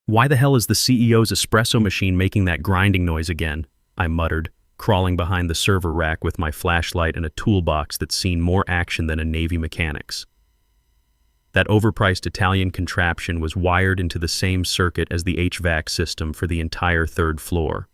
Why the hell is the CEO's espresso machine making that grinding noise again? I muttered, crawling behind the server rack with my flashlight and a toolbox that's seen more action than a Navy mechanic's. That overpriced Italian contraption was wired into the same circuit as the HVAC system for the entire third floor.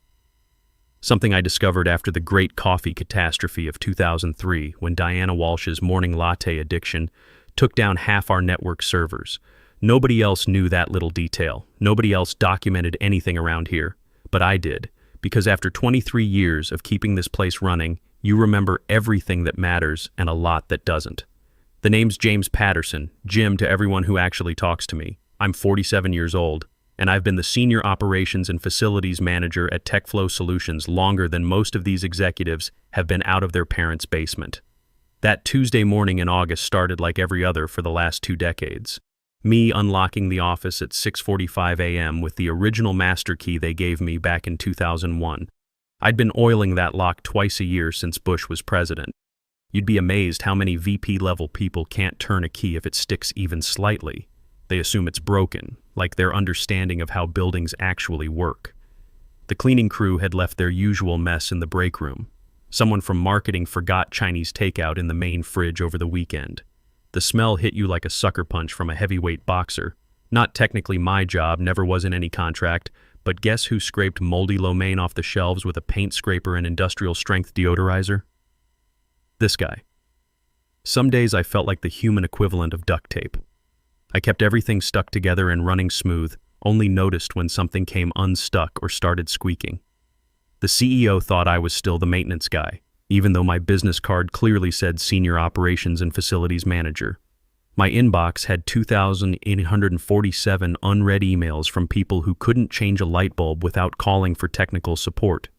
Something I discovered after the great coffee catastrophe of 2003 when Diana Walsh's morning latte addiction took down half our network servers. Nobody else knew that little detail. Nobody else documented anything around here. But I did, because after 23 years of keeping this place running, you remember everything that matters and a lot that doesn't. The name's James Patterson, Jim to everyone who actually talks to me. I'm 47 years old, and I've been the Senior Operations and Facilities Manager at TechFlow Solutions longer than most of these executives have been out of their parents' basement. That Tuesday morning in August started like every other for the last 2 decades. Me unlocking the office at 6:45 a.m. with the original master key they gave me back in 2001. I'd been oiling that lock twice a year since Bush was president. You'd be amazed how many VP-level people can't turn a key if it sticks even slightly. They assume it's broken, like their understanding of how buildings actually work. The cleaning crew had left their usual mess in the break room. Someone from marketing forgot Chinese takeout in the main fridge over the weekend. The smell hit you like a sucker punch from a heavyweight boxer. Not technically my job, never was in any contract, but guess who scraped moldy lo mein off the shelves with a paint scraper and industrial-strength deodorizer? This guy. Some days I felt like the human equivalent of duct tape. I kept everything stuck together and running smooth, only noticed when something came unstuck or started squeaking. The CEO thought I was still the maintenance guy, even though my business card clearly said Senior Operations and Facilities Manager. My inbox had 2,847 unread emails from people who couldn't change a light bulb without calling for technical support.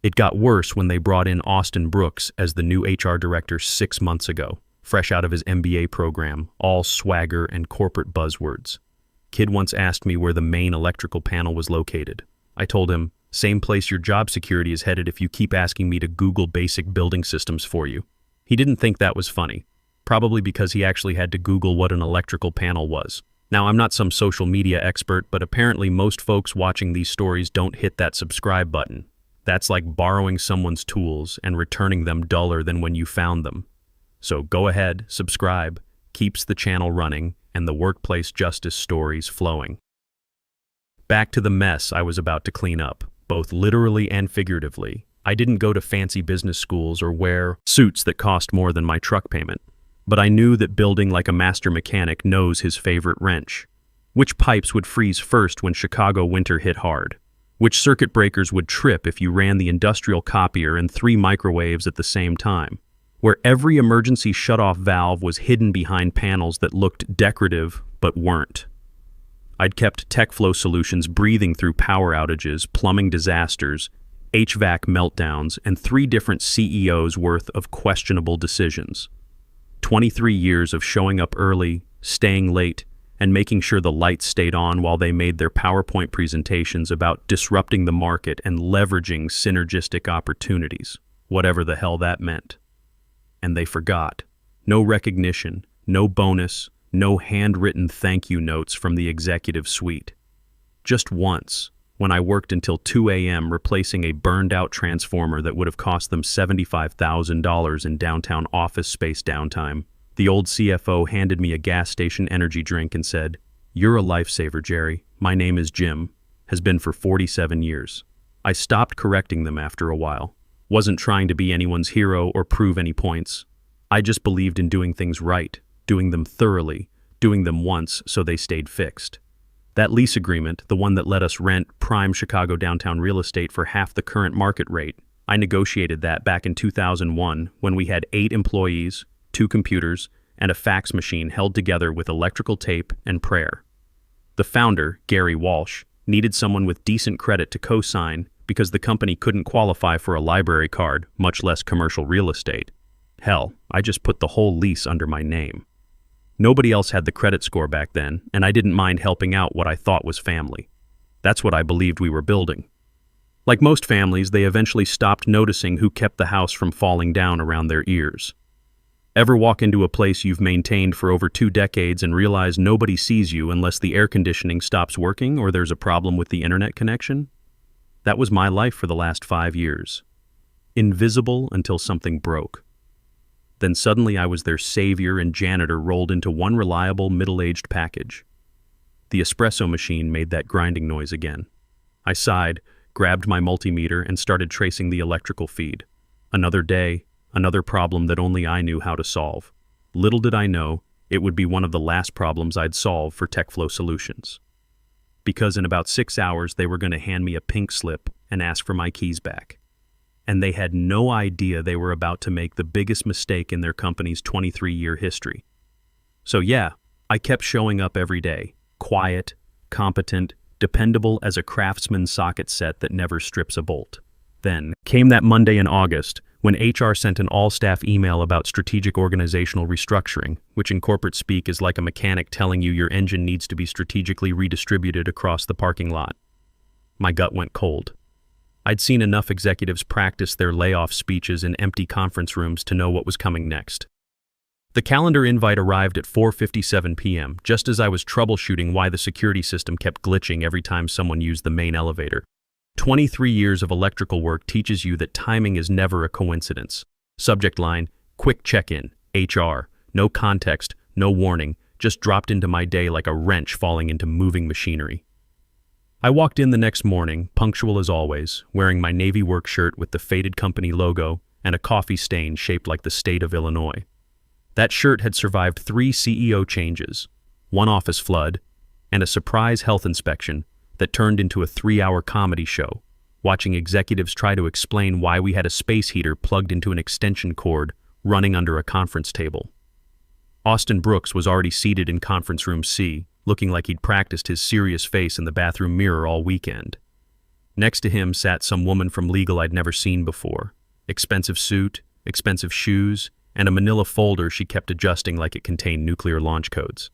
It got worse when they brought in Austin Brooks as the new HR director 6 months ago, fresh out of his MBA program, all swagger and corporate buzzwords. Kid once asked me where the main electrical panel was located. I told him, same place your job security is headed if you keep asking me to Google basic building systems for you. He didn't think that was funny, probably because he actually had to Google what an electrical panel was. Now, I'm not some social media expert, but apparently most folks watching these stories don't hit that subscribe button. That's like borrowing someone's tools and returning them duller than when you found them. So go ahead, subscribe, keeps the channel running and the workplace justice stories flowing. Back to the mess I was about to clean up, both literally and figuratively. I didn't go to fancy business schools or wear suits that cost more than my truck payment, but I knew that building like a master mechanic knows his favorite wrench. Which pipes would freeze first when Chicago winter hit hard? Which circuit breakers would trip if you ran the industrial copier and 3 microwaves at the same time? Where every emergency shutoff valve was hidden behind panels that looked decorative but weren't. I'd kept TechFlow Solutions breathing through power outages, plumbing disasters, HVAC meltdowns, and 3 different CEOs worth of questionable decisions. 23 years of showing up early, staying late, and making sure the lights stayed on while they made their PowerPoint presentations about disrupting the market and leveraging synergistic opportunities, whatever the hell that meant. And they forgot. No recognition, no bonus, no handwritten thank you notes from the executive suite. Just once, when I worked until 2 a.m. replacing a burned-out transformer that would have cost them $75,000 in downtown office space downtime, the old CFO handed me a gas station energy drink and said, "You're a lifesaver, Jerry. My name is Jim. Has been for 47 years. I stopped correcting them after a while. Wasn't trying to be anyone's hero or prove any points. I just believed in doing things right, doing them thoroughly, doing them once so they stayed fixed. That lease agreement, the one that let us rent prime Chicago downtown real estate for half the current market rate, I negotiated that back in 2001 when we had 8 employees, 2 computers, and a fax machine held together with electrical tape and prayer. The founder, Gary Walsh, needed someone with decent credit to co-sign because the company couldn't qualify for a library card, much less commercial real estate. Hell, I just put the whole lease under my name. Nobody else had the credit score back then, and I didn't mind helping out what I thought was family. That's what I believed we were building. Like most families, they eventually stopped noticing who kept the house from falling down around their ears. Ever walk into a place you've maintained for over 2 decades and realize nobody sees you unless the air conditioning stops working or there's a problem with the internet connection? That was my life for the last 5 years. Invisible until something broke. Then suddenly I was their savior and janitor rolled into one reliable middle-aged package. The espresso machine made that grinding noise again. I sighed, grabbed my multimeter, and started tracing the electrical feed. Another day, another problem that only I knew how to solve. Little did I know, it would be one of the last problems I'd solve for TechFlow Solutions. Because in about 6 hours they were going to hand me a pink slip and ask for my keys back. And they had no idea they were about to make the biggest mistake in their company's 23-year history. So yeah, I kept showing up every day, quiet, competent, dependable as a craftsman socket set that never strips a bolt. Then came that Monday in August, when HR sent an all-staff email about strategic organizational restructuring, which in corporate speak is like a mechanic telling you your engine needs to be strategically redistributed across the parking lot. My gut went cold. I'd seen enough executives practice their layoff speeches in empty conference rooms to know what was coming next. The calendar invite arrived at 4:57 p.m., just as I was troubleshooting why the security system kept glitching every time someone used the main elevator. 23 years of electrical work teaches you that timing is never a coincidence. Subject line, quick check-in, HR, no context, no warning, just dropped into my day like a wrench falling into moving machinery. I walked in the next morning, punctual as always, wearing my Navy work shirt with the faded company logo and a coffee stain shaped like the state of Illinois. That shirt had survived 3 CEO changes, 1 office flood, and a surprise health inspection that turned into a 3-hour comedy show, watching executives try to explain why we had a space heater plugged into an extension cord running under a conference table. Austin Brooks was already seated in conference room C, looking like he'd practiced his serious face in the bathroom mirror all weekend. Next to him sat some woman from legal I'd never seen before. Expensive suit, expensive shoes, and a manila folder she kept adjusting like it contained nuclear launch codes.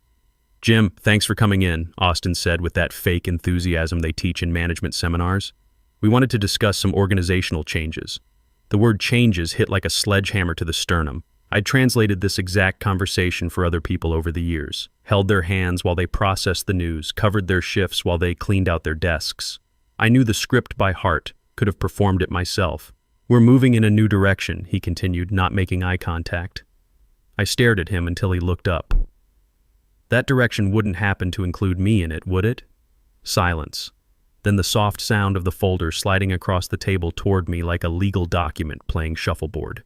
"Jim, thanks for coming in," Austin said with that fake enthusiasm they teach in management seminars. "We wanted to discuss some organizational changes." The word changes hit like a sledgehammer to the sternum. I'd translated this exact conversation for other people over the years, held their hands while they processed the news, covered their shifts while they cleaned out their desks. I knew the script by heart, could have performed it myself. "We're moving in a new direction," he continued, not making eye contact. I stared at him until he looked up. That direction wouldn't happen to include me in it, would it? Silence. Then the soft sound of the folder sliding across the table toward me like a legal document playing shuffleboard.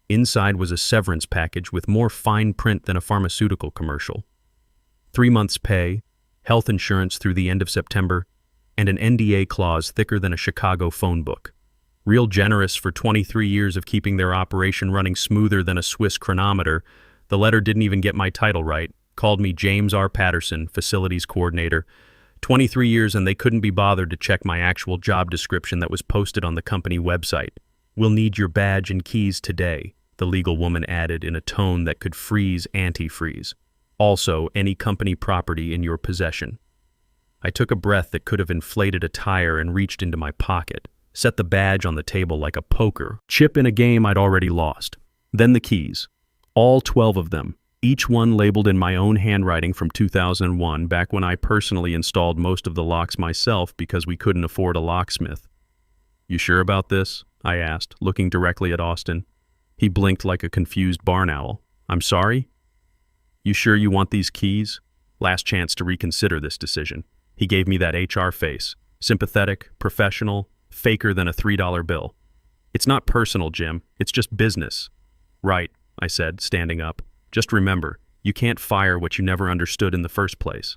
Inside was a severance package with more fine print than a pharmaceutical commercial. 3 months' pay, health insurance through the end of September, and an NDA clause thicker than a Chicago phone book. Real generous for 23 years of keeping their operation running smoother than a Swiss chronometer. The letter didn't even get my title right, called me James R. Patterson, facilities coordinator. 23 years and they couldn't be bothered to check my actual job description that was posted on the company website. "We'll need your badge and keys today," the legal woman added in a tone that could freeze antifreeze. "Also, any company property in your possession." I took a breath that could have inflated a tire and reached into my pocket, set the badge on the table like a poker chip in a game I'd already lost. Then the keys. All 12 of them, each one labeled in my own handwriting from 2001, back when I personally installed most of the locks myself because we couldn't afford a locksmith. "You sure about this?" I asked, looking directly at Austin. He blinked like a confused barn owl. "I'm sorry?" "You sure you want these keys?" Last chance to reconsider this decision. He gave me that HR face. Sympathetic, professional, faker than a $3 bill. "It's not personal, Jim. It's just business." "Right," I said, standing up. "Just remember, you can't fire what you never understood in the first place."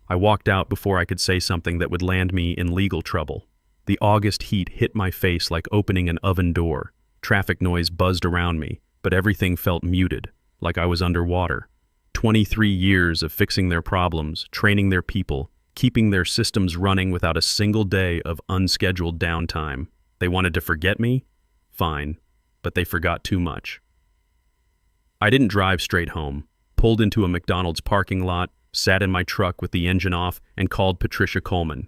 I walked out before I could say something that would land me in legal trouble. The August heat hit my face like opening an oven door. Traffic noise buzzed around me, but everything felt muted, like I was underwater. 23 years of fixing their problems, training their people, keeping their systems running without a single day of unscheduled downtime. They wanted to forget me? Fine, but they forgot too much. I didn't drive straight home, pulled into a McDonald's parking lot, sat in my truck with the engine off, and called Patricia Coleman.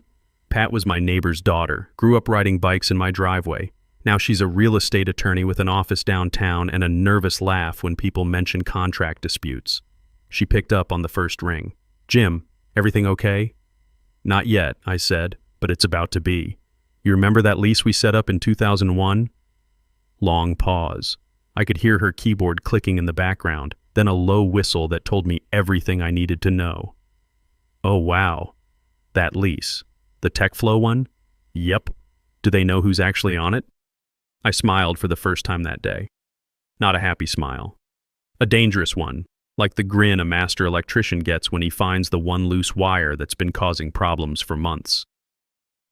Pat was my neighbor's daughter, grew up riding bikes in my driveway, Now she's a real estate attorney with an office downtown and a nervous laugh when people mention contract disputes. She picked up on the first ring. "Jim, everything okay?" "Not yet," I said, "but it's about to be. You remember that lease we set up in 2001? Long pause. I could hear her keyboard clicking in the background, then a low whistle that told me everything I needed to know. "Oh, wow. That lease. The TechFlow one?" "Yep. Do they know who's actually on it?" I smiled for the first time that day. Not a happy smile. A dangerous one, like the grin a master electrician gets when he finds the one loose wire that's been causing problems for months.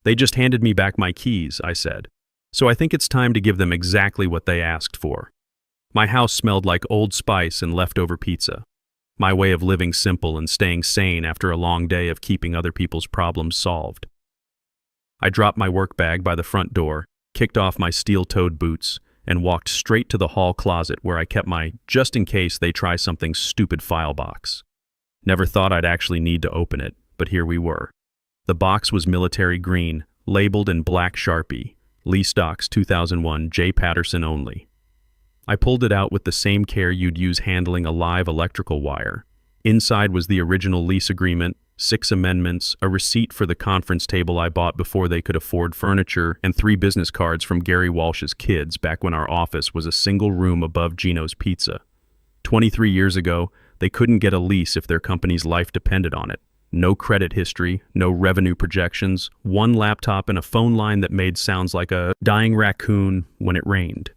"They just handed me back my keys," I said, "so I think it's time to give them exactly what they asked for." My house smelled like Old Spice and leftover pizza. My way of living simple and staying sane after a long day of keeping other people's problems solved. I dropped my work bag by the front door, kicked off my steel-toed boots, and walked straight to the hall closet where I kept my just in case they try something stupid file box. Never thought I'd actually need to open it, but here we were. The box was military green, labeled in black Sharpie, Lease Docs 2001 J. Patterson only. I pulled it out with the same care you'd use handling a live electrical wire. Inside was the original lease agreement, 6 amendments, a receipt for the conference table I bought before they could afford furniture, and 3 business cards from Gary Walsh's kids back when our office was a single room above Gino's Pizza. 23 years ago, they couldn't get a lease if their company's life depended on it. No credit history, no revenue projections, 1 laptop and a phone line that made sounds like a dying raccoon when it rained.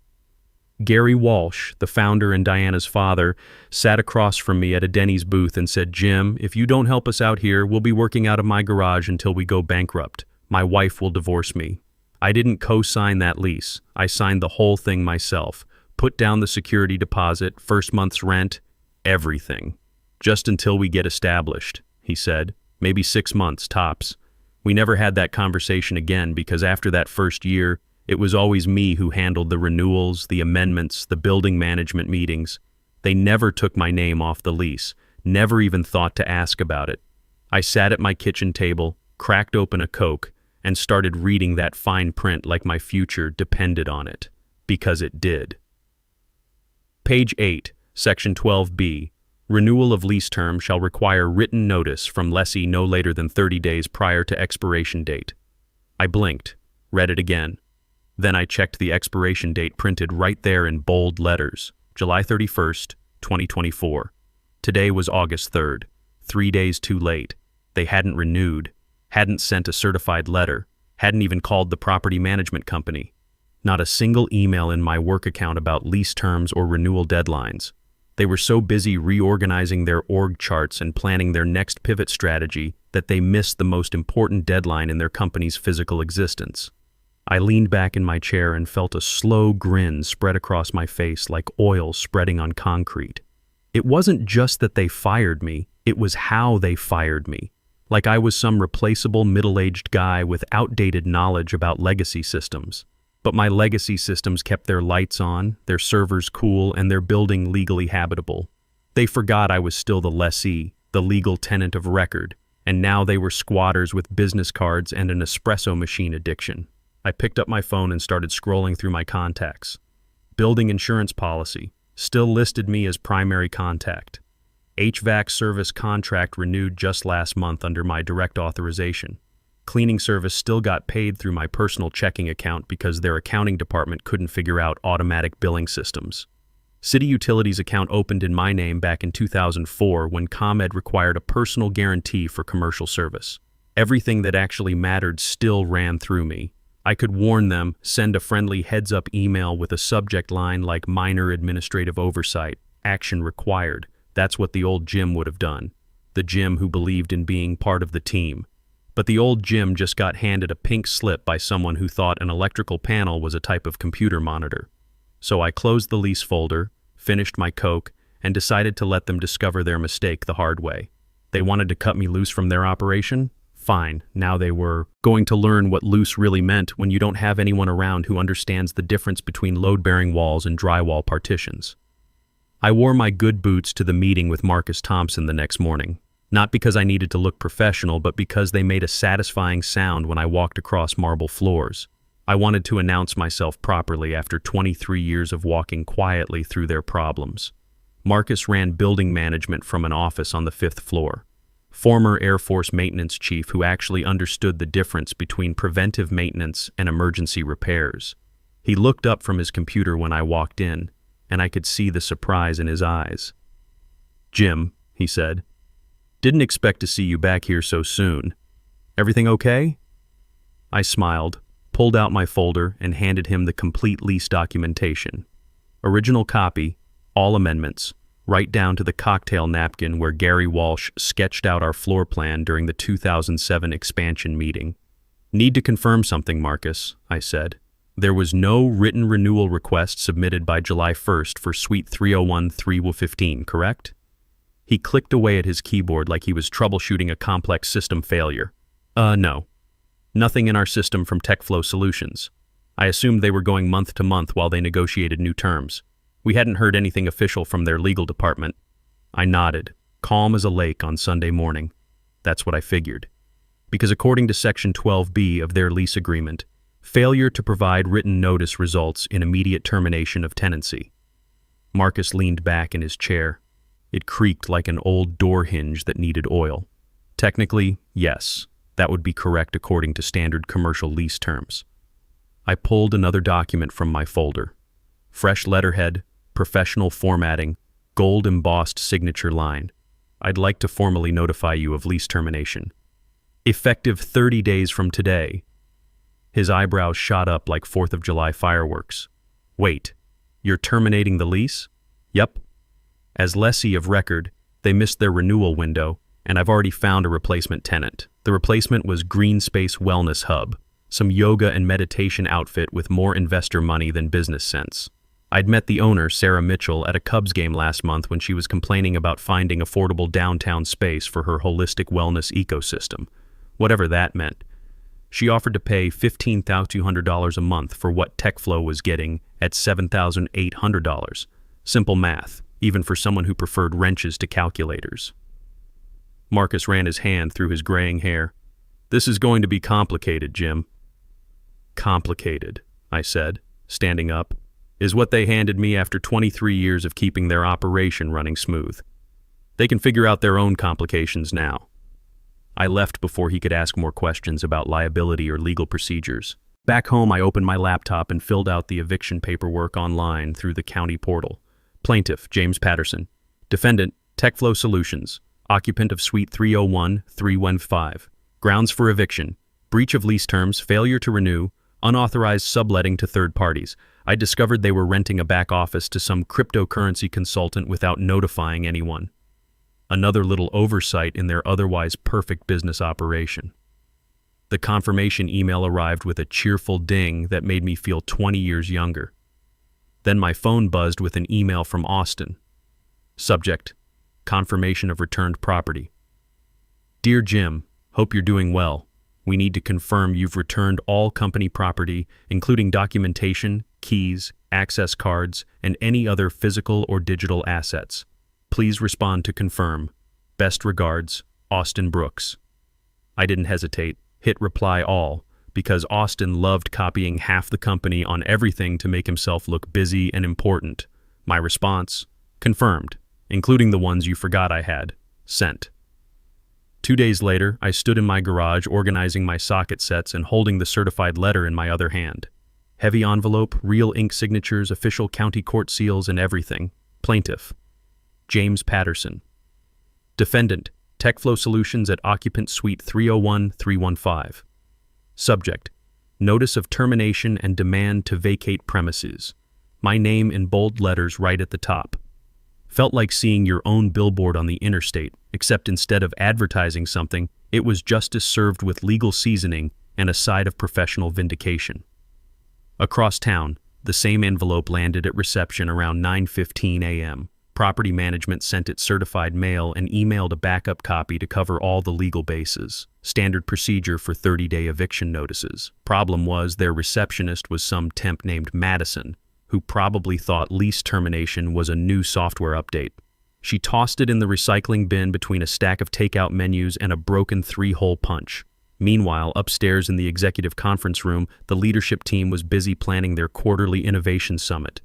Gary Walsh, the founder and Diana's father, sat across from me at a Denny's booth and said, "Jim, if you don't help us out here, we'll be working out of my garage until we go bankrupt. My wife will divorce me." I didn't co-sign that lease. I signed the whole thing myself. Put down the security deposit, first month's rent, everything. "Just until we get established," he said. "Maybe 6 months, tops." We never had that conversation again because after that first year, it was always me who handled the renewals, the amendments, the building management meetings. They never took my name off the lease, never even thought to ask about it. I sat at my kitchen table, cracked open a Coke, and started reading that fine print like my future depended on it. Because it did. Page 8, Section 12B. Renewal of lease term shall require written notice from lessee no later than 30 days prior to expiration date. I blinked, read it again. Then I checked the expiration date printed right there in bold letters, July 31st, 2024. Today was August 3rd, 3 days too late. They hadn't renewed, hadn't sent a certified letter, hadn't even called the property management company. Not a single email in my work account about lease terms or renewal deadlines. They were so busy reorganizing their org charts and planning their next pivot strategy that they missed the most important deadline in their company's physical existence. I leaned back in my chair and felt a slow grin spread across my face like oil spreading on concrete. It wasn't just that they fired me, it was how they fired me. Like I was some replaceable middle-aged guy with outdated knowledge about legacy systems. But my legacy systems kept their lights on, their servers cool, and their building legally habitable. They forgot I was still the lessee, the legal tenant of record, and now they were squatters with business cards and an espresso machine addiction. I picked up my phone and started scrolling through my contacts. Building insurance policy, still listed me as primary contact. HVAC service contract renewed just last month under my direct authorization. Cleaning service still got paid through my personal checking account because their accounting department couldn't figure out automatic billing systems. City Utilities account opened in my name back in 2004 when ComEd required a personal guarantee for commercial service. Everything that actually mattered still ran through me. I could warn them, send a friendly heads-up email with a subject line like minor administrative oversight, action required. That's what the old Jim would have done. The Jim who believed in being part of the team. But the old Jim just got handed a pink slip by someone who thought an electrical panel was a type of computer monitor. So I closed the lease folder, finished my Coke, and decided to let them discover their mistake the hard way. They wanted to cut me loose from their operation? Fine, now they were going to learn what loose really meant when you don't have anyone around who understands the difference between load-bearing walls and drywall partitions. I wore my good boots to the meeting with Marcus Thompson the next morning, not because I needed to look professional, but because they made a satisfying sound when I walked across marble floors. I wanted to announce myself properly after 23 years of walking quietly through their problems. Marcus ran building management from an office on the 5th floor. Former Air Force maintenance chief who actually understood the difference between preventive maintenance and emergency repairs. He looked up from his computer when I walked in, and I could see the surprise in his eyes. "Jim," he said, "didn't expect to see you back here so soon. Everything okay?" I smiled, pulled out my folder, and handed him the complete lease documentation. Original copy, all amendments, right down to the cocktail napkin where Gary Walsh sketched out our floor plan during the 2007 expansion meeting. "Need to confirm something, Marcus," I said. "There was no written renewal request submitted by July 1st for Suite 301-315, correct?" He clicked away at his keyboard like he was troubleshooting a complex system failure. No. Nothing in our system from TechFlow Solutions. I assumed they were going month to month while they negotiated new terms. We hadn't heard anything official from their legal department." I nodded, calm as a lake on Sunday morning. That's what I figured. Because according to Section 12B of their lease agreement, failure to provide written notice results in immediate termination of tenancy. Marcus leaned back in his chair. It creaked like an old door hinge that needed oil. Technically, yes, that would be correct according to standard commercial lease terms. I pulled another document from my folder. Fresh letterhead, professional formatting, gold-embossed signature line. "I'd like to formally notify you of lease termination. Effective 30 days from today." His eyebrows shot up like 4th of July fireworks. "Wait, you're terminating the lease?" "Yep. As lessee of record, they missed their renewal window, and I've already found a replacement tenant. The replacement was Green Space Wellness Hub, some yoga and meditation outfit with more investor money than business sense. I'd met the owner, Sarah Mitchell, at a Cubs game last month when she was complaining about finding affordable downtown space for her holistic wellness ecosystem, whatever that meant. She offered to pay $15,200 a month for what TechFlow was getting at $7,800. Simple math, even for someone who preferred wrenches to calculators. Marcus ran his hand through his graying hair. "This is going to be complicated, Jim." "Complicated," I said, standing up, "is what they handed me after 23 years of keeping their operation running smooth. They can figure out their own complications now." I left before he could ask more questions about liability or legal procedures. Back home, I opened my laptop and filled out the eviction paperwork online through the county portal. Plaintiff, James Patterson. Defendant, TechFlow Solutions. Occupant of Suite 301-315. Grounds for eviction: breach of lease terms, failure to renew, unauthorized subletting to third parties. I discovered they were renting a back office to some cryptocurrency consultant without notifying anyone. Another little oversight in their otherwise perfect business operation. The confirmation email arrived with a cheerful ding that made me feel 20 years younger. Then my phone buzzed with an email from Austin. Subject: confirmation of returned property. "Dear Jim, hope you're doing well. We need to confirm you've returned all company property, including documentation, keys, access cards, and any other physical or digital assets. Please respond to confirm. Best regards, Austin Brooks." I didn't hesitate, hit reply all, because Austin loved copying half the company on everything to make himself look busy and important. My response: confirmed, including the ones you forgot I had. Sent. 2 days later, I stood in my garage organizing my socket sets and holding the certified letter in my other hand. Heavy envelope, real ink signatures, official county court seals, and everything. Plaintiff: James Patterson. Defendant, TechFlow Solutions at Occupant Suite 301-315. Subject: notice of termination and demand to vacate premises. My name in bold letters right at the top. Felt like seeing your own billboard on the interstate, except instead of advertising something, it was justice served with legal seasoning and a side of professional vindication. Across town, the same envelope landed at reception around 9:15 a.m. Property management sent it certified mail and emailed a backup copy to cover all the legal bases. Standard procedure for 30-day eviction notices. Problem was, their receptionist was some temp named Madison, who probably thought lease termination was a new software update. She tossed it in the recycling bin between a stack of takeout menus and a broken 3-hole punch. Meanwhile, upstairs in the executive conference room, the leadership team was busy planning their quarterly innovation summit.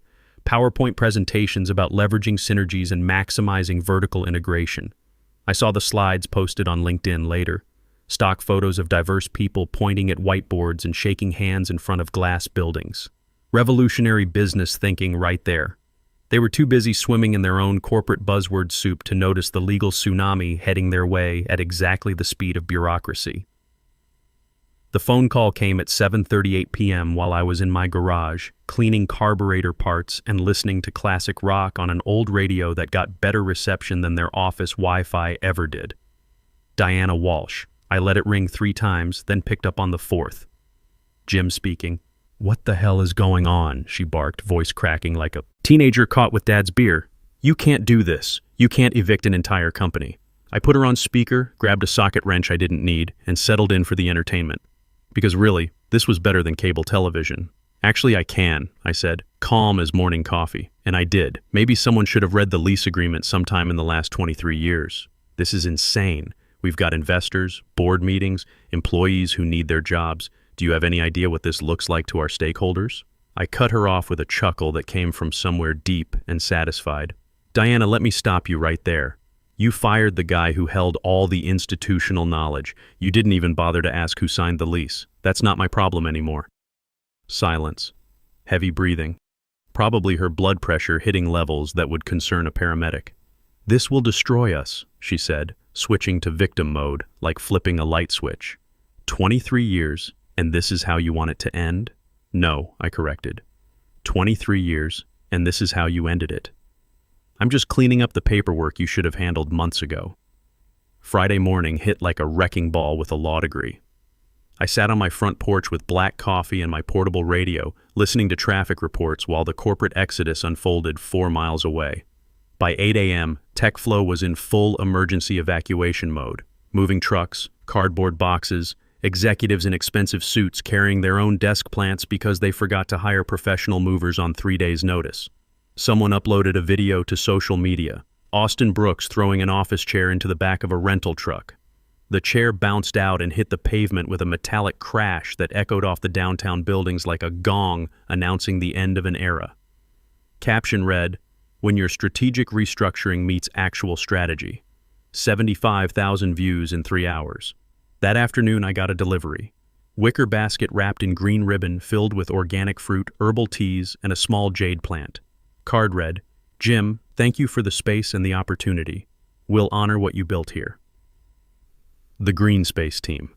PowerPoint presentations about leveraging synergies and maximizing vertical integration. I saw the slides posted on LinkedIn later. Stock photos of diverse people pointing at whiteboards and shaking hands in front of glass buildings. Revolutionary business thinking right there. They were too busy swimming in their own corporate buzzword soup to notice the legal tsunami heading their way at exactly the speed of bureaucracy. The phone call came at 7:38 p.m. while I was in my garage, cleaning carburetor parts and listening to classic rock on an old radio that got better reception than their office Wi-Fi ever did. Diana Walsh. I let it ring 3 times, then picked up on the 4th. Jim speaking. "What the hell is going on?" she barked, voice cracking like a teenager caught with dad's beer. "You can't do this. You can't evict an entire company." I put her on speaker, grabbed a socket wrench I didn't need, and settled in for the entertainment. Because really, this was better than cable television. "Actually, I can," I said, calm as morning coffee. And I did. Maybe someone should have read the lease agreement sometime in the last 23 years. This is insane. We've got investors, board meetings, employees who need their jobs. Do you have any idea what this looks like to our stakeholders? I cut her off with a chuckle that came from somewhere deep and satisfied. "Diana, let me stop you right there. You fired the guy who held all the institutional knowledge. You didn't even bother to ask who signed the lease. That's not my problem anymore." Silence. Heavy breathing. Probably her blood pressure hitting levels that would concern a paramedic. "This will destroy us," she said, switching to victim mode, like flipping a light switch. 23 years, and this is how you want it to end? "No," I corrected. 23 years, and this is how you ended it. "I'm just cleaning up the paperwork you should have handled months ago." Friday morning hit like a wrecking ball with a law degree. I sat on my front porch with black coffee and my portable radio, listening to traffic reports while the corporate exodus unfolded 4 miles away. By 8 a.m., TechFlow was in full emergency evacuation mode. Moving trucks, cardboard boxes, executives in expensive suits carrying their own desk plants because they forgot to hire professional movers on 3 days' notice. Someone uploaded a video to social media. Austin Brooks throwing an office chair into the back of a rental truck. The chair bounced out and hit the pavement with a metallic crash that echoed off the downtown buildings like a gong announcing the end of an era. Caption read, "When your strategic restructuring meets actual strategy." 75,000 views in 3 hours. That afternoon I got a delivery. Wicker basket wrapped in green ribbon filled with organic fruit, herbal teas, and a small jade plant. Card read, "Jim, thank you for the space and the opportunity. We'll honor what you built here." The Green Space team.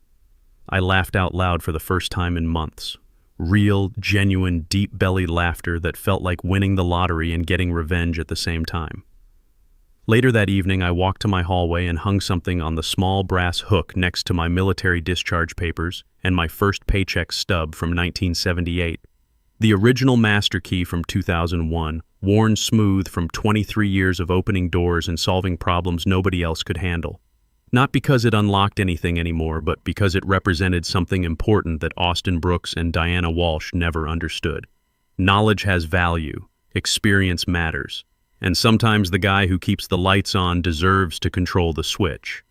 I laughed out loud for the first time in months. Real, genuine, deep-bellied laughter that felt like winning the lottery and getting revenge at the same time. Later that evening, I walked to my hallway and hung something on the small brass hook next to my military discharge papers and my first paycheck stub from 1978. The original master key from 2001, worn smooth from 23 years of opening doors and solving problems nobody else could handle. Not because it unlocked anything anymore, but because it represented something important that Austin Brooks and Diana Walsh never understood. Knowledge has value, experience matters, and sometimes the guy who keeps the lights on deserves to control the switch.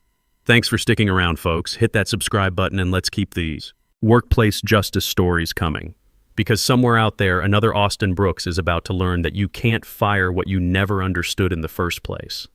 Thanks for sticking around, folks. Hit that subscribe button and let's keep these workplace justice stories coming. Because somewhere out there, another Austin Brooks is about to learn that you can't fire what you never understood in the first place.